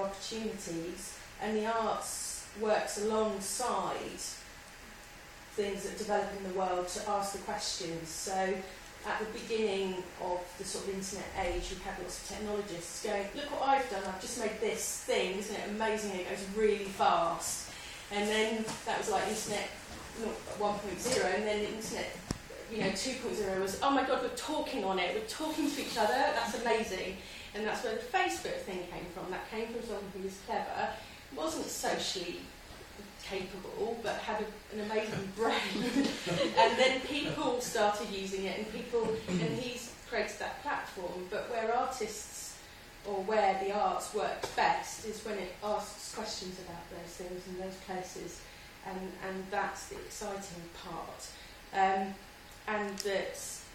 opportunities, and the arts works alongside things that develop in the world to ask the questions. So at the beginning of the sort of internet age, we had lots of technologists going, look what I've done, I've just made this thing, isn't it amazing, it goes really fast. And then that was like internet 1.0, and then internet 2.0 was, oh my god, we're talking on it, we're talking to each other, that's amazing. And that's where the Facebook thing came from. That came from someone who was clever, wasn't socially capable, but had an amazing brain. And then people started using it, and he's created that platform. But where artists, or where the arts works best, is when it asks questions about those things and those places, and that's the exciting part. And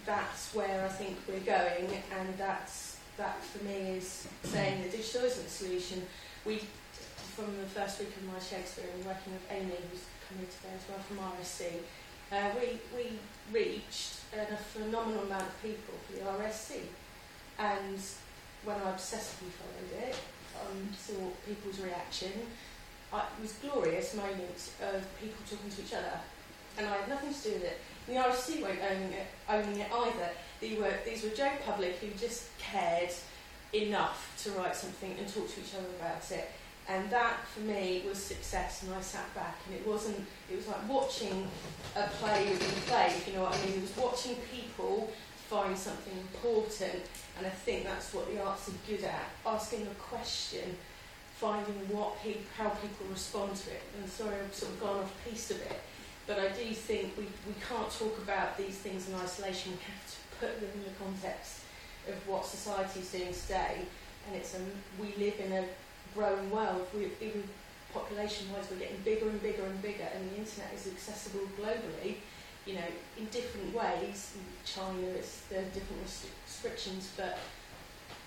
that's where I think we're going, and that for me is saying the digital isn't the solution. From the first week of my Shakespeare, and working with Amy, who's coming today as well from RSC, we reached a phenomenal amount of people for the RSC. And when I obsessively followed it, saw people's reaction, it was a glorious moment of people talking to each other. And I had nothing to do with it. And the RSC weren't owning it either. These were Joe Public who just cared enough to write something and talk to each other about it. And that, for me, was success, and I sat back, and it was like watching a play within a play, if you know what I mean. It was watching people find something important, and I think that's what the arts are good at, asking a question, finding how people respond to it. And sorry, I've sort of gone off piece a bit, but I do think we can't talk about these things in isolation. We have to put them in the context of what society is doing today, and we live in a growing world. Even population-wise, we're getting bigger and bigger and bigger, and the internet is accessible globally, in different ways. In China, there are different restrictions, but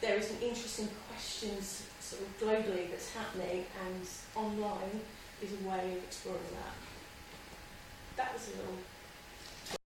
there is an interesting questions sort of globally that's happening, and online is a way of exploring that. That was a little